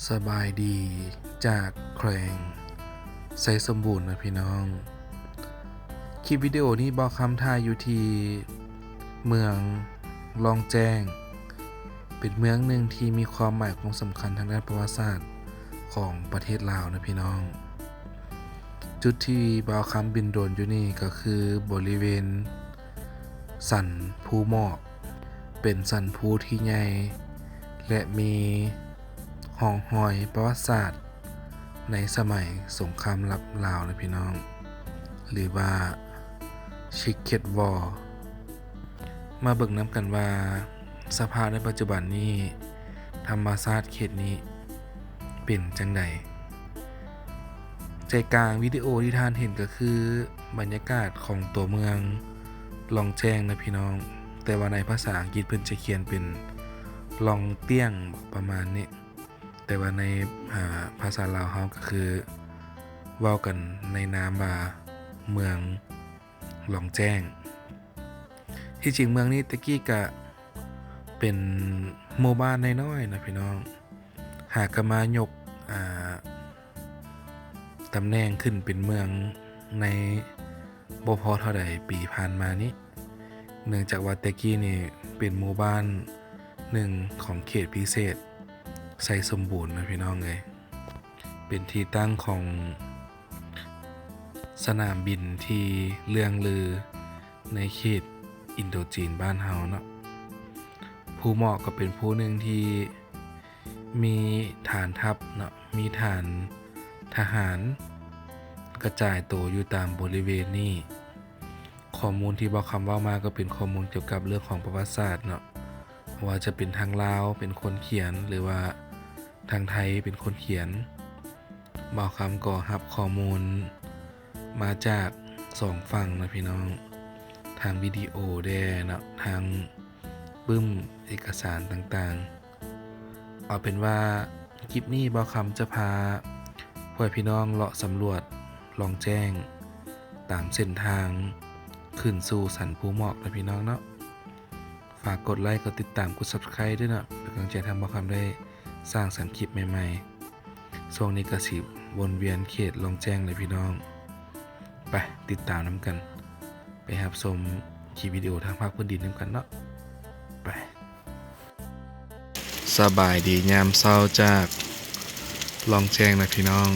สบายดีจากแขวงไซสมบูรณ์นะพี่น้องคลิปวิดีโอนี้บอกคำท่ายอยู่ที่เมืองลองแจ้งเป็นเมืองหนึ่งที่มีความหมายของสำคัญทางด้านประวัติศาสตร์ของประเทศลาวนะพี่น้องจุดที่บ่าวคำบินโดรนอยู่นี่ก็คือบริเวณสันภูหมอกเป็นสันภูที่ใหญ่และมีห้องห้อยประวัติศาสตร์ในสมัยสงครามลับลาวนะพี่น้องหรือว่าชิคเก็ตวอร์มาเบิ่งน้ำกันว่าสภาพในปัจจุบันนี้ธรรมศาสตร์เขตนี้เป็นจังใดใจกลางวิดีโอที่ท่านเห็นก็คือบรรยากาศของตัวเมืองลองแจ้งนะพี่น้องแต่ว่าในภาษาอังกฤษเพิ่นจะเขียนเป็นลองเตี้ยงประมาณนี้แต่ว่าในภาษาลาวเฮาก็คือเว้ากันในนามว่าเมืองหลองแจ้งที่จริงเมืองนี้ตะกี้ก็เป็นหมู่บ้านน้อยๆนะพี่น้องหากมายกตำแหน่งขึ้นเป็นเมืองในบ่พอเท่าใดปีผ่านมานี้เนื่องจากว่าตะกี้นี่เป็นหมู่บ้านหนึ่งของเขตพิเศษไซสมบูรณ์นะพี่น้องเลยเป็นที่ตั้งของสนามบินที่เลื่องลือในเขตอินโดจีนบ้านเฮาเนาะผู้เหมาะก็เป็นผู้หนึ่งที่มีฐานทัพเนาะมีฐานทหารกระจายตัวอยู่ตามบริเวณนี้ข้อมูลที่บอกคำว่ามาก็เป็นข้อมูลเกี่ยวกับเรื่องของประวัติศาสตร์เนาะว่าจะเป็นทางลาวเป็นคนเขียนหรือว่าทางไทยเป็นคนเขียนบอกคำก็รับข้อมูลมาจาก2ฝั่งนะพี่น้องทางวิดีโอแด่เนาะทางบึ้มเอกสารต่างๆเอาเป็นว่าคลิปนี้บอกคำจะพาพ่อพี่น้องเลาะสำรวจลองแจ้งตามเส้นทางขึ้นสู่สันภูหมอกนะพี่น้องเนาะฝากกดไลค์กดติดตามกด Subscribe ด้วยเนาะเป็นกำลังใจทำบอกคำได้สร้างสรรค์คลิปใหม่ๆช่วงนี้ก็สิวนเวียนเขตลองแจ้งเลยพี่น้องไปติดตามน้ำกันไปรับชมคลิปวิดีโอทางภาคพื้นดินน้ำกันเนาะไปสบายดียามเช้าจากลองแจ้งนะพี่น้อง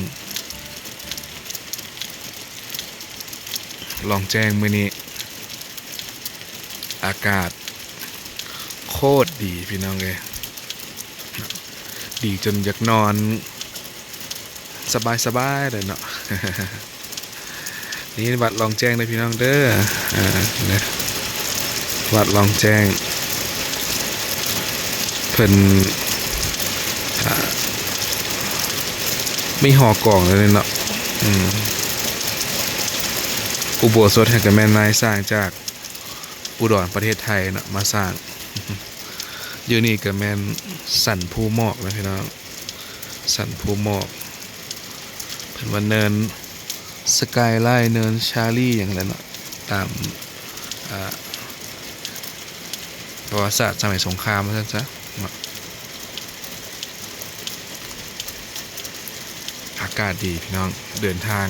ลองแจ้งมื้อนี้อากาศโคตรดีพี่น้องเลยดีจนอยากนอนสบายเลยเนาะ นี่วัดลองแจ้งเลยพี่น้องเด้อนะวัดลองแจ้งเพิ่นมีหอกล่องเลยเนาะอุโบสถแห่งแม่นายสร้างจากอุดรประเทศไทยเนาะมาสร้างอยู่นี่ก็แม่นสันภูหมอกนะพี่น้องสันภูหมอกเป็นว่าเนินสกายไลน์เนินชาลี่อย่างนั้นเนาะตามประวัติศาสตร์สมัยสงครามว่าซั่นซะอากาศดีพี่น้องเดินทาง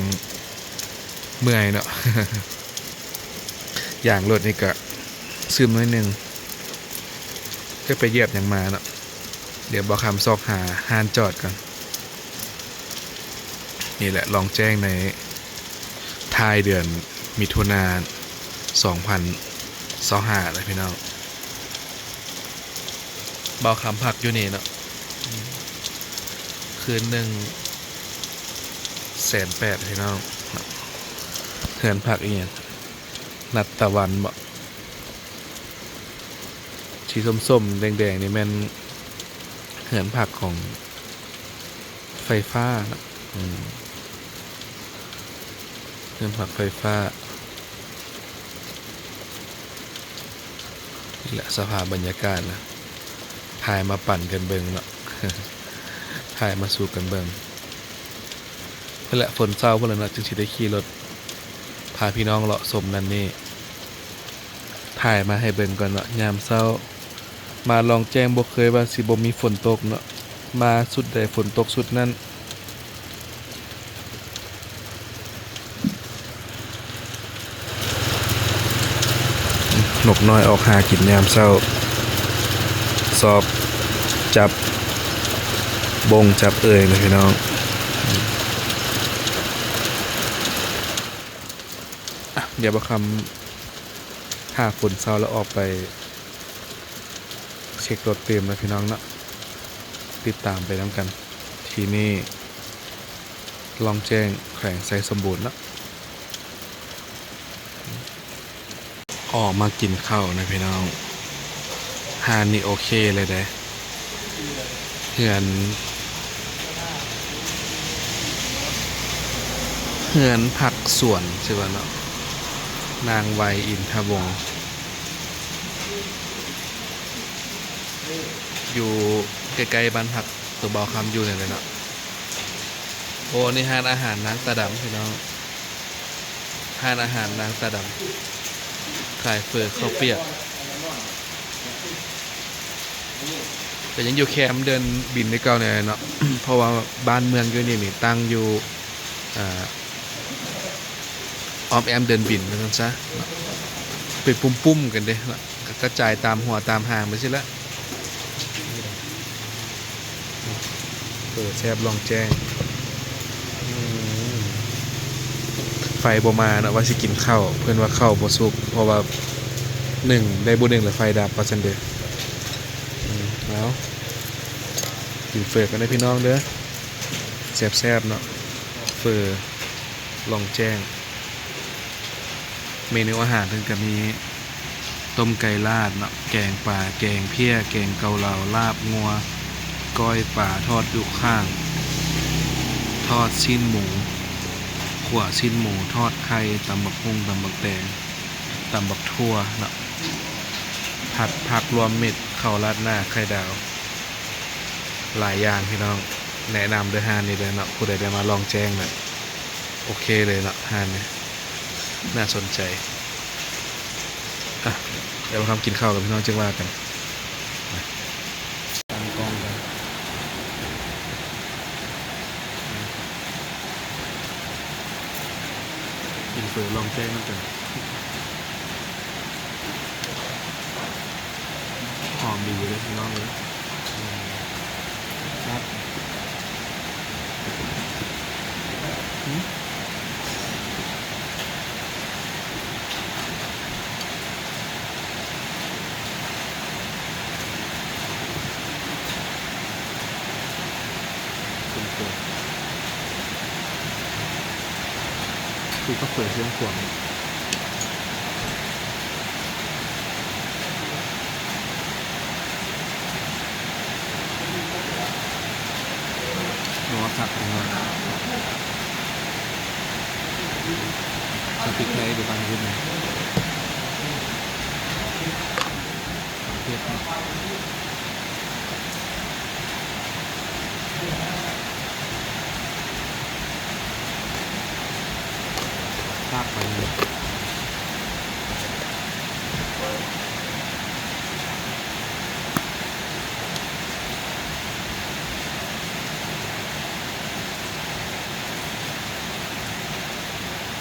เมื่อยเนาะ อย่างรถนี่ก็ซึมน้อยนึงก็ไปเหยียบอย่างมาเนาะเดี๋ยวบอกคำซอกหาห้านจอดก่อนนี่แหละลองแจ้งในท้ายเดือนมิถุนายน2025นะพี่น้องบอกคำพักอยู่นี่เนาะคืนหนึ่ง180,000พี่น้องเหือนพักอีกอย่างนัดตะวันบ่สีส้มๆแดงๆนี่แม่นเหือนผักของไฟฟ้านะเหือนผักไฟฟ้านี่แหละสภาพบรรยากาศนะถ่ายมาปั่นกันเบิงเนาะ ถ่ายมาสู่กันเบิงนั่นแหละฝนเศร้าเพื่อนนะจึงสิได้ขี่รถพาพี่น้องเลาะสมนั่นนี่ถ่ายมาให้เบิ่งก่อนเนาะยามเช้ามาลองแจ้งบ่เคยว่าสิบ่มีฝนตกเนาะ มาสุดใดฝนตกสุดนั้นนกน้อยออกหากินยามเช้าสอบจับบงจับเอ่ยนะพี่น้องเดี๋ยวประคำหาฝนเช้าแล้วออกไปเช็ครถเต็มนะพี่น้องเนาะติดตามไปน้ำกันที่นี่ลองแจ้งแขวงไซสมบูรณ์เนาะออกมากินข้าวนะพี่น้องหานี่โอเคเลยเด้เฮือนผักสวนใช่ป่ะเนาะนางไวอินทวงศ์อยู่ใกล้ๆบ้านผักตัวเบาคำอยู่เลยเนาะโอ้นี่ห้านอาหารนางตาดำพี่น้องห้านอาหารนางตาดำขายเฟอข้าวเปียกแต่ยังอยู่แคมป์เดินบินในเก่าเนี่ยเนาะ เพราะว่าบ้านเมืองอยู่นี่ตั้งอยู่ออมแอมเดินบินนะจ๊ะเป็นปุ้มๆกันเด้กระจายตามหัวตามหางไปสิละเปิดแซบลองแจ้งไฟบ่มาเนาะว่าสิกินข้าวเพื่อนว่าข้าวบ่สุกเพราะว่าได้บ่1แล้วไฟดับว่าซั่นเด้แล้วกินเฟอกันได้พี่น้องเด้อแซ่บๆเนาะเฟอลองแจ้งเมนูอาหารถึงกับมีต้มไก่ลาดเนาะแกงป่าแกงเพี้ยแกงเกาเหลาลาบงัวก้อยป่าทอดดุข้างทอดชิ้นหมูขั่วชิ้นหมูทอดไข่ตำบักหุ่งตำบักแตงตำบักทั่วเนาะผัดผักรวมมิตรข้าวราดหน้าไข่ดาวหลายอย่างพี่น้องแนะนำด้วยฮานนี่เลยเนาะผู้ใดได้มาลองแจ้งเนาะโอเคเลยเนาะฮานนี่น่าสนใจเดี๋ยวมาทำกินข้าวกับพี่น้องจึงว่ากันตั้งกล้องกันกินเฟอลองแจ้งนั่นกันหอมดีเลยพี่น้องเลยครับคือก็เปิดเสียงขวางหนูว่าผักของเราสติ๊กไลท์ดูบางรุ่นนะเทียบภาคไปเลย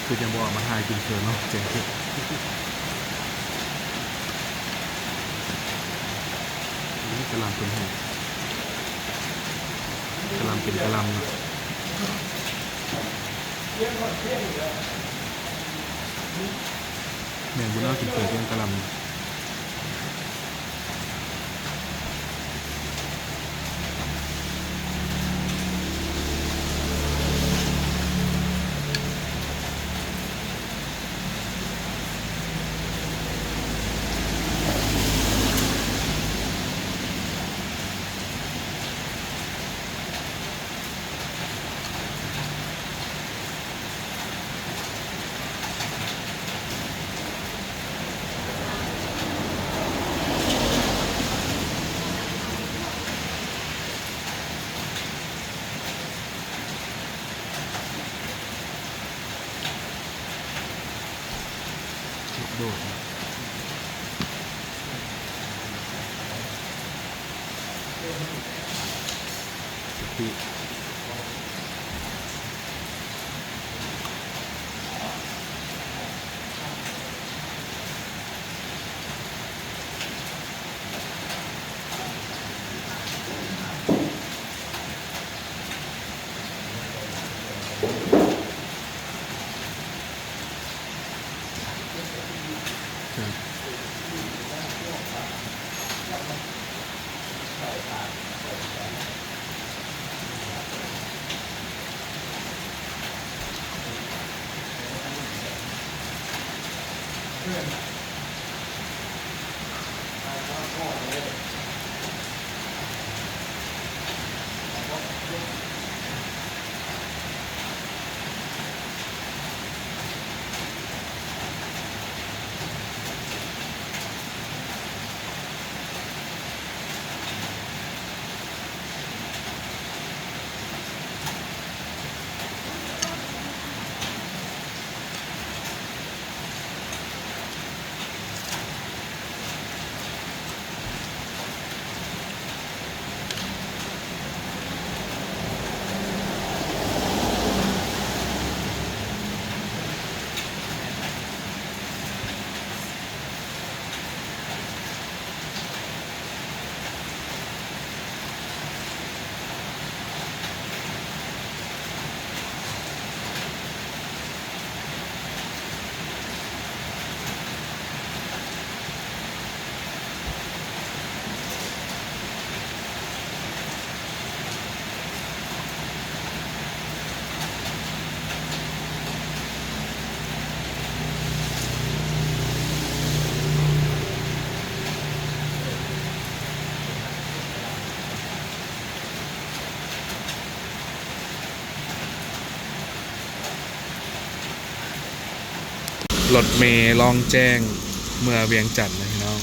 คือยังบอกมาหากินเฟอเนาะเจ๋งที่นี่กะลำเป็นหัวกะลำเป็นกะลำเนาะแม่งบุญน่ากินเฟอเป็นกะลำโดด ติรถเมล์ลองแจ้งเมื่อเวียงจันทน์นะพี่น้อง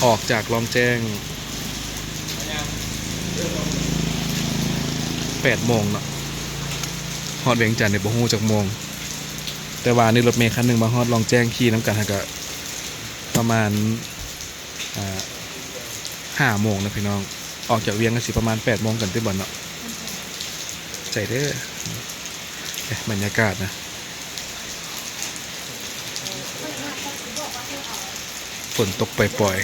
ออกจากลองแจ้ง8 โมงเนาะฮอดเวียงจันทน์ในบ่ฮู้จักโมงแต่ว่านี่รถเมล์คันหนึงมาฮอดลองแจ้งขี่น้ำกันก็ประมาณ5 โมงนะพี่น้องออกจากเวียงก็สิประมาณ8 โมงกันที่บ่เนาะใจเด้อบรรยากาศนะฝนตกปล่อยๆ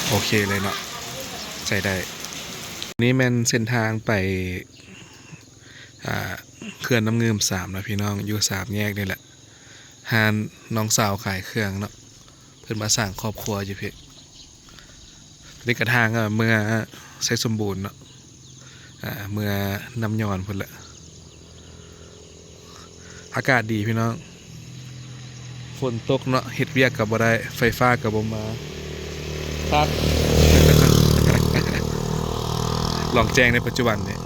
โอเคเลยเนาะใจได้นี่แม่นเส้นทางไปเขื่อนน้ำเงิม3นะพี่น้องอยู่3 แยกนี่แหละหานน้องสาวขายเครื่องเนาะเพิ่นมาสร้างครอบครัวอยู่พี่นี่กระทางเมื่อใช้สมบูรณ์เนาะเมื่อน้ำย้อนพุ่นแหละอากาศดีพี่น้องฝนตกเนาะเฮ็ดเวียกกับบ่ได้ไฟฟ้ากับบ่มาครับ ลองแจ้งในปัจจุบันเนี่ย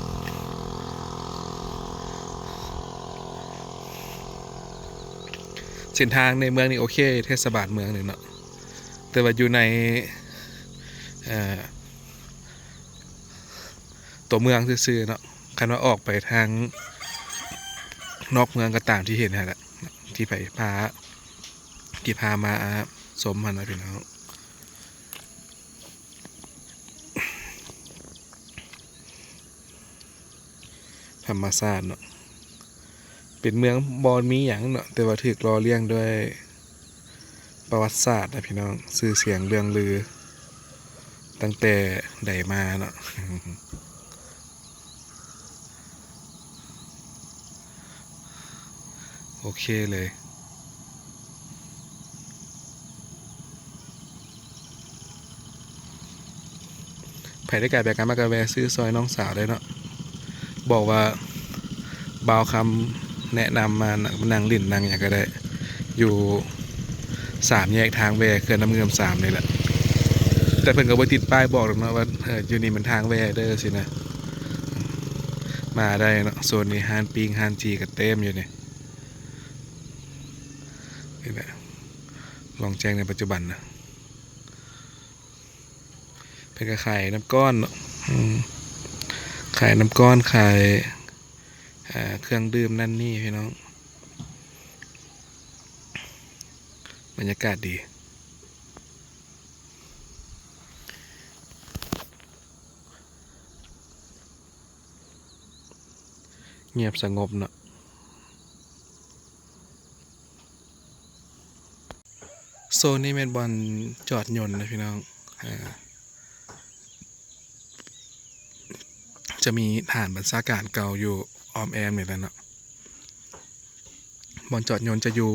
เส้นทางในเมืองนี่โอเคเทศบาลเมืองหนึ่งเนาะแต่ว่าอยู่ในตัวเมืองซื่อๆเนาะคันว่าออกไปทางนอกเมืองก็ตามที่เห็นนั่นแหละที่ไปพามาสมมันนะพี่น้องธรรมศาสตร์เนาะเป็นเมืองบอนมีอย่างเนาะแต่ว่าถูกรอเลี้ยงด้วยประวัติศาสตร์นะพี่น้องชื่อเสียงเรื่องลือตั้งแต่ใดมาเนาะ โอเคเลยไผ่ได้กลายแบบการมากาแวซื้อซอยน้องสาวได้เนาะบอกว่าบ่าวคำแนะนำมานั่งลิ่นนั่งอย่างก็ได้อยู่3 แยกทางแวเขื่อนน้ำเงิม3นี่แหละแต่เพิ่นก็บ่ติดป้ายบอกหรอกเนาะว่าอยู่นี่มันทางแวเด้อสินะมาได้เนาะโซนนี้ฮานปิงฮานจีก็เต็มอยู่นี่นี่แหละลองแจ้งในปัจจุบันนะเป็นกระขายน้ำก้อนเนาะขายน้ำก้อนขาย เครื่องดื่มนั่นนี่พี่น้องบรรยากาศดีเงียบสงบเนาะโซนนี้เป็นบอลจอดยนต์นะพี่น้องจะมีฐานบัญชาการเก่าอยู่ออมแอมเนี่ยแหละเนาะบอลจอดยนต์จะอยู่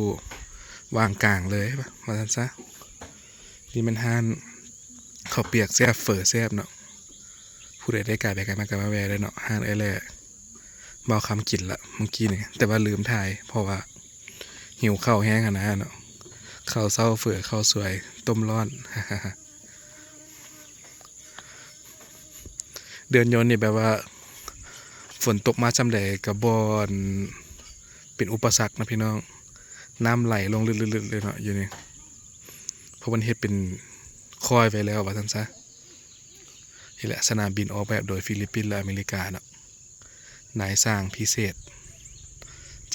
วางกลางเลยป่ะมาทันซะนี่มันห้านข้าวเปียกแซ่บเฝอแซ่บเนาะผู้ใดได้ไก่ไปไก่มากันมาแวได้เนาะห้านแหละเบาคำกินละเมื่อกี้นี่แต่ว่าลืมถ่ายเพราะว่าหิวข้าวแห้งนะเนาะข้าวเศร้าเฝอข้าวสวยต้มร้อน เดือนยนต์นี่แบบว่าฝนตกมาจำใดกับบอนเป็นอุปสรรคนะพี่น้องน้ำไหลลงลึกๆเลยเนาะอยู่นี่เพราะมันเฮ็ดเป็นคอยไปแล้วว่าซั่นซะนี่แหละสนามบินออกแบบโดยฟิลิปปินส์และอเมริกาเนาะนายสร้างพิเศษ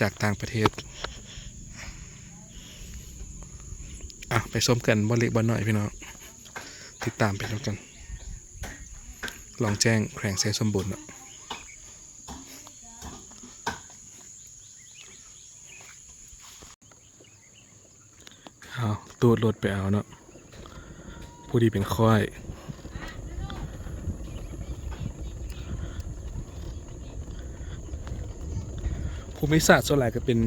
จากต่างประเทศไปชมกันบ่เล็กบ่น้อยพี่น้องติดตามไปแล้วกันลองแจ้งแขวงไซสมบูรณ์เนาะตูดรถไปเอาเนาะผู้ดีเป็นค่อยภูมิศาสตร์ส่วนใหญ่ก็เป็น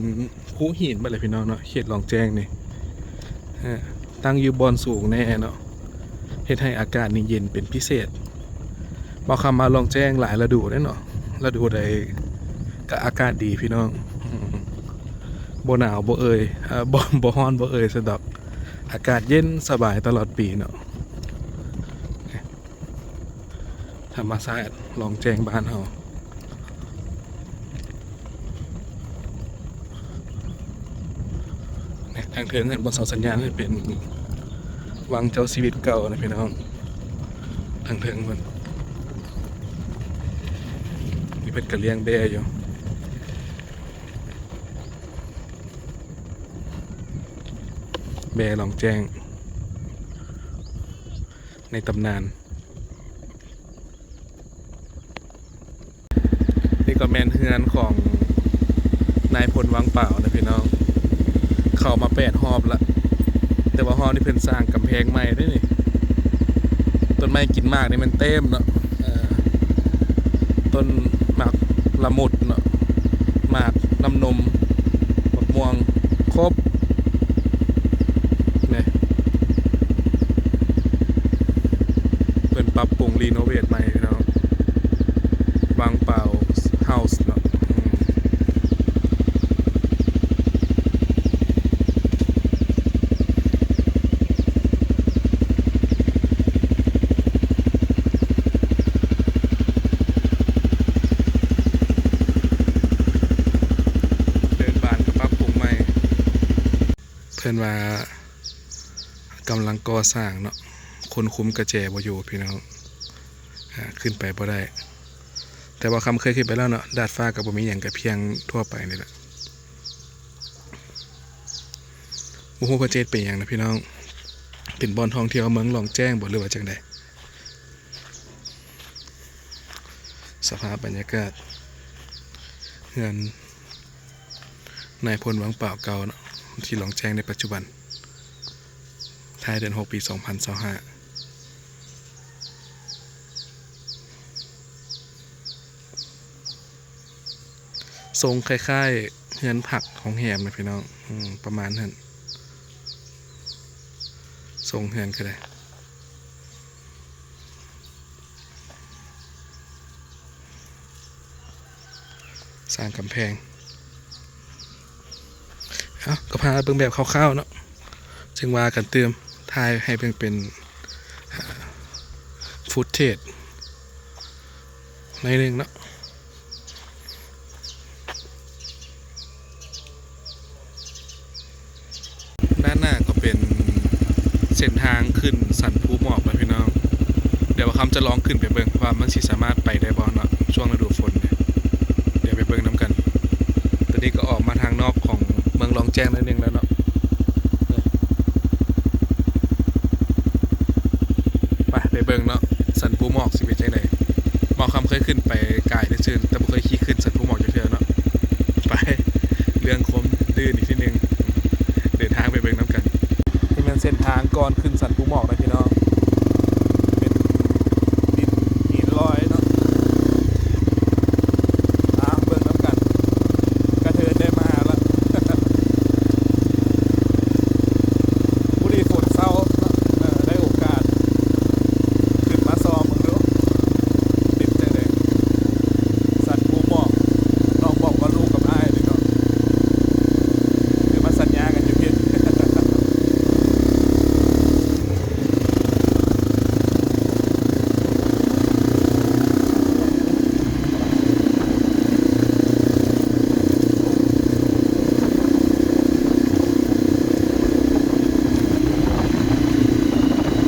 ภูหินมาเลยพี่น้องเนาะเขตลองแจ้งนี่ตั้งอยู่บอนสูงแน่เนาะเฮ็ดให้อากาศนี่เย็นเป็นพิเศษบ่คำมาลองแจ้งหลายฤดูได้เนาะฤดูใดก็อากาศดีพี่น้องบ่หนาวบ่เอ่ยบ่ร้อนบ่เอ่ยสะดอกอากาศเย็นสบายตลอดปีเนาะธรรมชาติลองแจ้งบ้านเฮาทางเทิงบนเสาสัญญาณนี่เป็นวังเจ้าชีวิตเก่านะพี่น้องทางเทิงมันมีเป็นกระเลี้ยงแบ่อยู่แบ่ลองแจ้งในตำนานนี่ก็แมนเฮือนของนายพลวังเปล่านะพี่น้องเข้ามา8 รอบละแต่ว่าฮอบนี่เพิ่นสร้างกำแพงใหม่ด้วยนี่ต้นไม้กินมากนี่มันเต็มเนาะต้นหมากละมุดเนาะหมากน้ำนมมะม่วงครบเนี่ยเพิ่นปรับปรุงรีโนเวทใหม่เนาะวางเปล่าเฮาส์เนาะเพื่อนว่ากำลังก่อสร้างเนาะคนคุ้มกระแจบ่อยู่พี่น้องขึ้นไปบ่ได้แต่ว่าคำเคยขึ้นไปแล้วเนาะดาดฟ้ากับบ่มีอย่างกับเพียงทั่วไปนี่แหละบ่ฮู้ว่าเจ็ดเป็นอย่างนะพี่น้องเป็นบ่อนท่องเที่ยวเมืองหลองแจ้งบ่หรือว่าจังใดสภาพบรรยากาศเฮือนนายพลวังเปล่าเก่าเนาะที่หลองแจ้งในปัจจุบันท้ายเดือน6 ปี 2025ทรงคล้ายๆเฮือนผักของแหมนะพี่น้องประมาณนั้นทรงเฮือนก็ได้สร้างกำแพงก็พาเบิ่งแบบคร่าวๆเนาะจึงว่ากันเติมทายให้เพิ่งเป็นฟุตเทจในหนึ่งเนาะด้านหน้าก็เป็นเส้นทางขึ้นสันภูหมอกนะพี่น้องเดี๋ยวว่าคำจะลองขึ้นไปเบิ่งว่ามันสิสามารถไปได้บ่เนาะช่วงฤดูฝนเนี่ยเดี๋ยวไปเบิ่งน้ำกัน นอกของเมืองลองแจ้งนั่นเองแล้วเนาะไปเบิ่งเนาะสันปูหมอกสิเป็นจังได๋หมอกคำเคยขึ้นไปกายได้ซื่อแต่บ่เคยขี่ขึ้นสันปูหมอกจักเทื่อเนาะไปเรื่องคมดื้ออีกทีนึงเดินทางไปเบิ่งน้ำกันนี่มันเส้นทางก่อนขึ้นสันปูหมอกนะพี่น้องเป็นดินหินลอยเนาะเบิ่งน้ำกันกระเทินได้มาแล้วผู้ดีฝนเศร้าได้โอกาสขึ้นมาซ้อมมึงดูติดใจเลยสันปูหมอกน้องบอกว่าลูกกับอ้ายเลยเนาะคือมาสัญญากันอยู่เพียง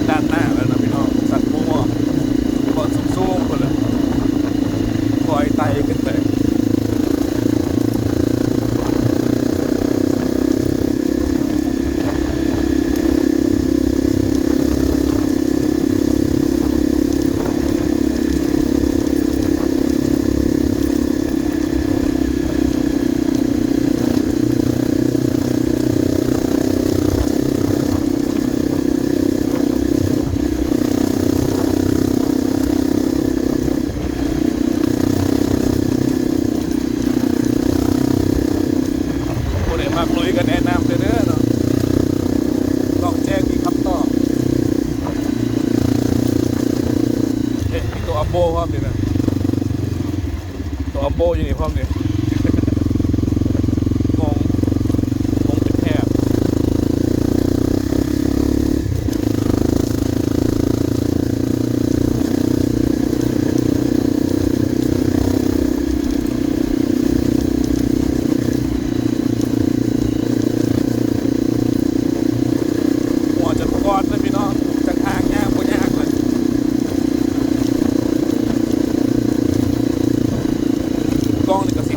ด้านหน้าแล้วนะพี่น้องสันปูหมอกก่อนสูงๆคนเลยคอยไต่ขึ้นไปมักลุยกันแนะนำเลยเด้อเนาะลองแจ้งมีคำตอบมีตัวอัปโบพร้อมดินะตัวอัปโบอยู่นี่พร้อมดิงงเป็นแถบก่อนนะพี่น้องจากทางยากก็ยากเลยกล้องนี่ก็สิ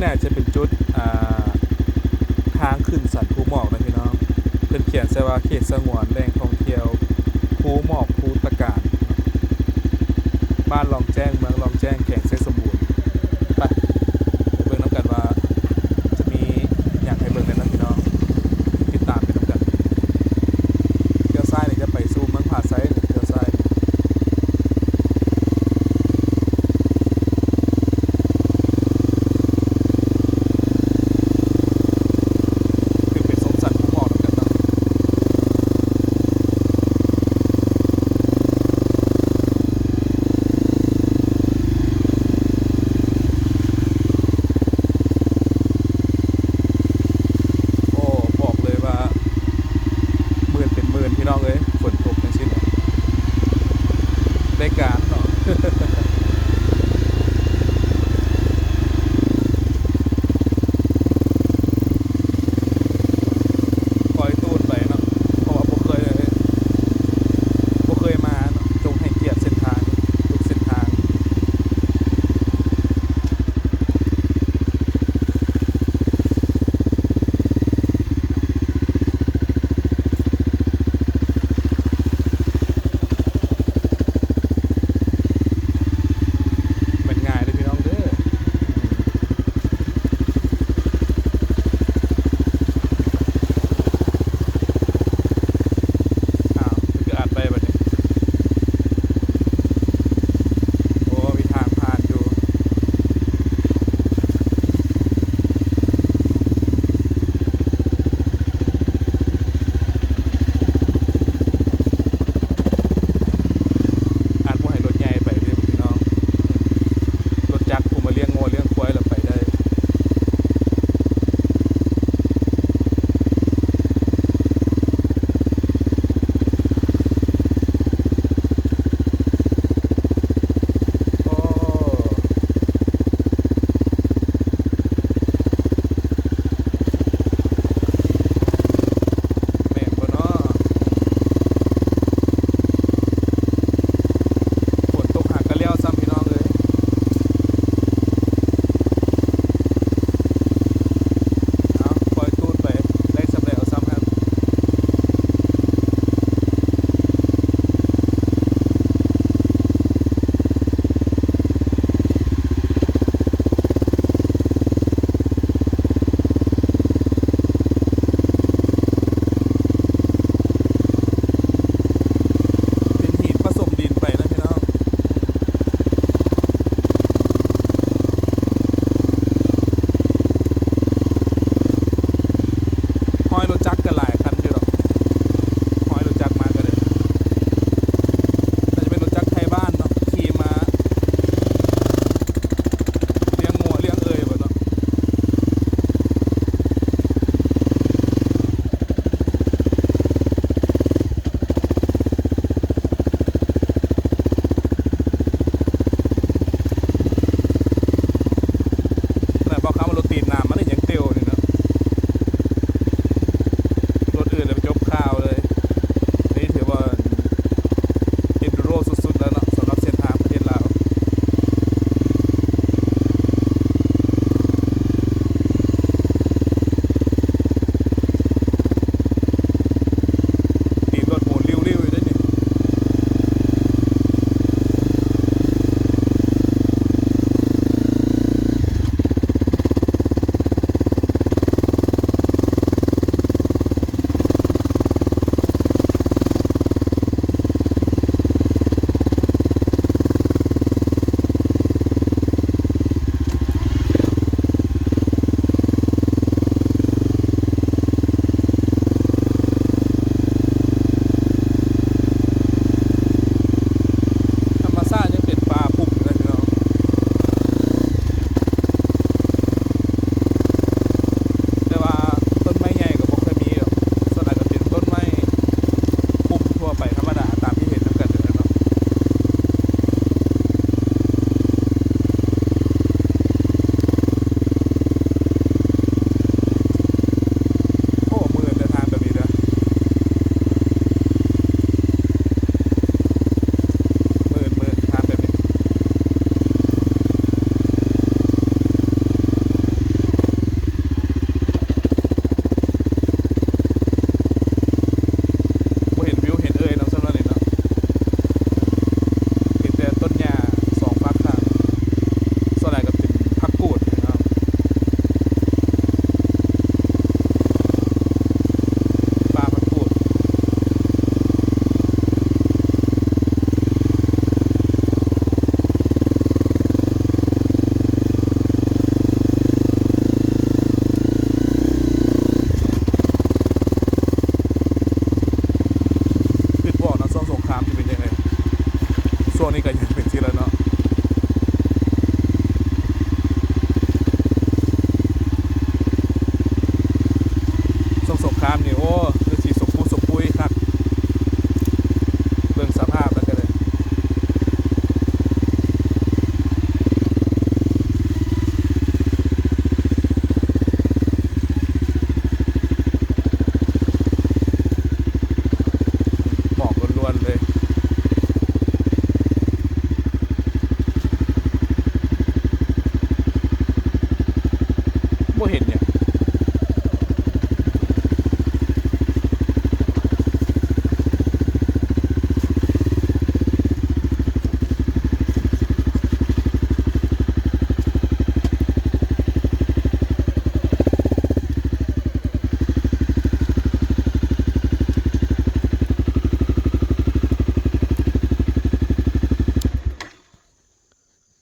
น่าจะเป็นจุดทางขึ้นสันภูหมอกนะพี่น้องเพิ่นเขียนใส่ว่าเขตสงวนแหล่งท่องเที่ยวภูหมอกภูตะการบ้านลองแจ้งเมืองลองแจ้งแขวงไซสมบูรณ์ไปเบิ่งน้ำกันว่าจะมีอย่างให้เบิ่งในนั้นพี่น้องติดตามไปน้ำกันเที่ยวซ้ายนี่จะไปสู่เมืองผาไซเที่ยวซ้ายขึ้นไปส้มสันภูหมอกน้ำกันเนาะ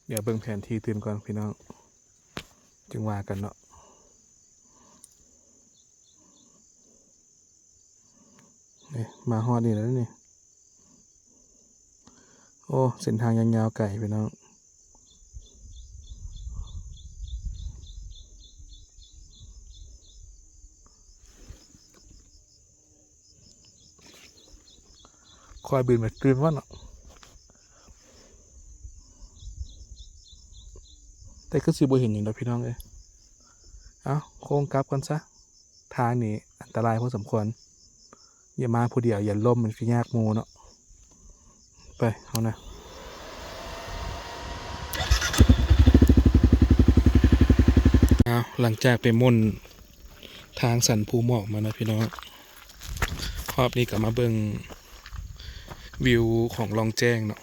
เดี๋ยวเบิ่งแผนที่ตื่นก่อนพี่น้องจึงว่ากันเนาะนี่มาฮอดนี่แล้วนี่โอ้เส้นทางยาวๆไกลพี่น้องคอยบินมาตื่นว่าเนาะแต่ก็สิบ่เห็นอย่างเดียวพี่น้องเลยเอาโค้งกลับกันซะทางนี้อันตรายพอสมควรอย่ามาผู้เดียวอย่าล่มมันคือยากมูเนาะไปเอานะเอาหลังจากไปม่นทางสันภูหมอกมานะพี่น้องรอบนี้ก็มาเบิ่งวิวของลองแจ้งเนาะ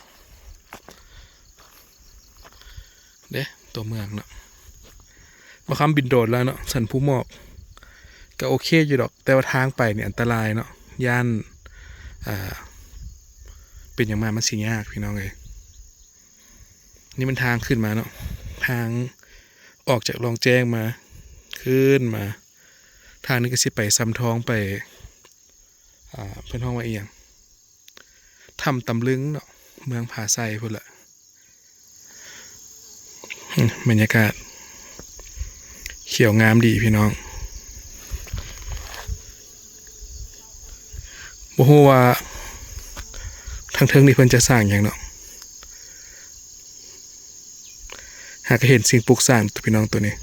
เด้ตัวเมืองเนาะมาคำบินโดดแล้วเนาะสันภูหมอกก็โอเคอยู่ดอกแต่ว่าทางไปเนี่ยอันตรายเนาะย่านเป็นอย่างมามันสิยากพี่น้องเลยนี่มันทางขึ้นมาเนาะทางออกจากลองแจ้งมาขึ้นมาทางนี้ก็สิไปซ้ำท้องไปเพื่อนห้องว่าอีกอย่างทำตำลึงเนาะเมืองผาไซพุ่นละบรรยากาศเขียวงามดีพี่น้องบ่ฮู้ว่าทางเทิงนี่เพิ่นจะสร้างอย่างเนาะหากเห็นสิ่งปลูกสร้างพี่น้องตัวนี้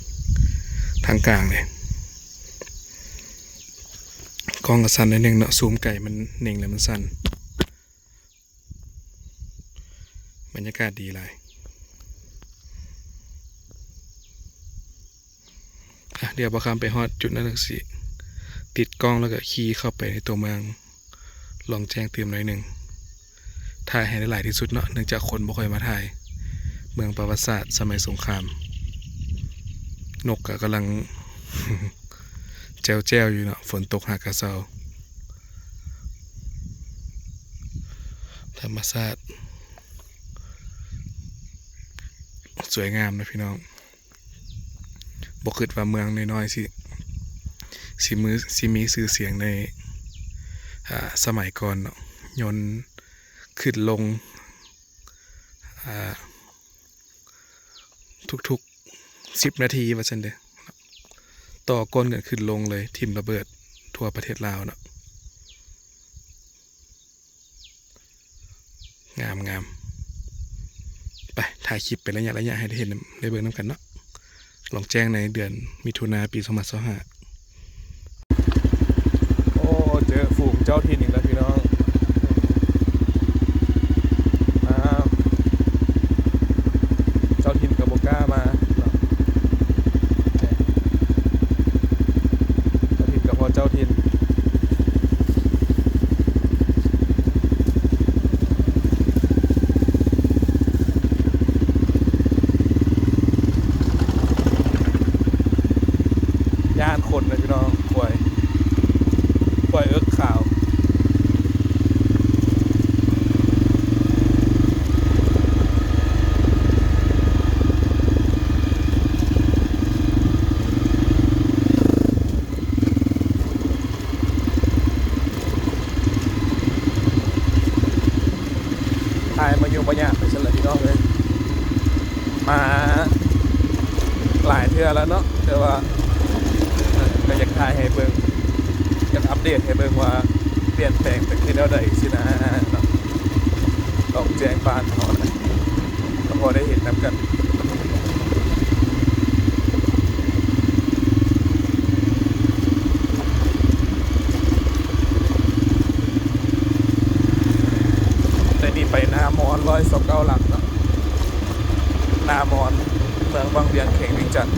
ทางกลางเลยกล้องกระสันนิดนึงเนาะซูมไก่มันเน่งแล้วมันสั่นบรรยากาศดีหลายเดี๋ยวบ่คำไปฮอดจุดนั้นสิติดกล้องแล้วก็ขี่เข้าไปในตัวเมืองลองแจ้งเตือนหน่อยหนึ่งถ่ายให้ได้หลายที่สุดเนาะเนื่องจากคนบ่ค่อยมาถ่ายเมืองประวัติศาสตร์สมัยสงครามนกกำลัง แจวอยู่เนาะฝนตกหากระเซาธรรมชาติสวยงามนะพี่น้องบอกคิดว่าเมืองน้อยๆสิมีชื่อเสียงในสมัยก่อนเนาะยนต์ขึ้นลงทุก10 นาทีว่าซั่นเด้อต่อก้นกันขึ้นลงเลยทิ่มระเบิดทั่วประเทศลาวเนาะงามไปถ่ายคลิปเป็นระยะให้ได้เห็นได้เบิ่งน้ำกันเนาะลองแจ้งในเดือนมิถุนายนปี2025โอ้เจอฝูงเจ้าถิ่นอีกแล้วพี่น้องเจ้าถิ่นกับโบก้ามาเจ้าถิ่นกับพ่อเจ้าถิ่นย่านคนเลยพี่น้องปล่อยเอิ๊กข่าวถ่ายมาอยู่ปัญญาไปเฉลยพี่น้องเลยมาหลายเทื่อแล้วเนาะแต่ว่าก็อยากถ่ายให้เบิ่งอยากอัปเดตให้เบิ่งว่าเปลี่ยนแปลงไปขึ้นแล้วใดสินะเนาะต้องแจ้งบ้านเขานะก็พอได้เห็นนำกันแต่นี่ไปหน้ามอน129 หลังเนาะหน้ามอนเมืองบางเวียงเขงเวียงจันทน์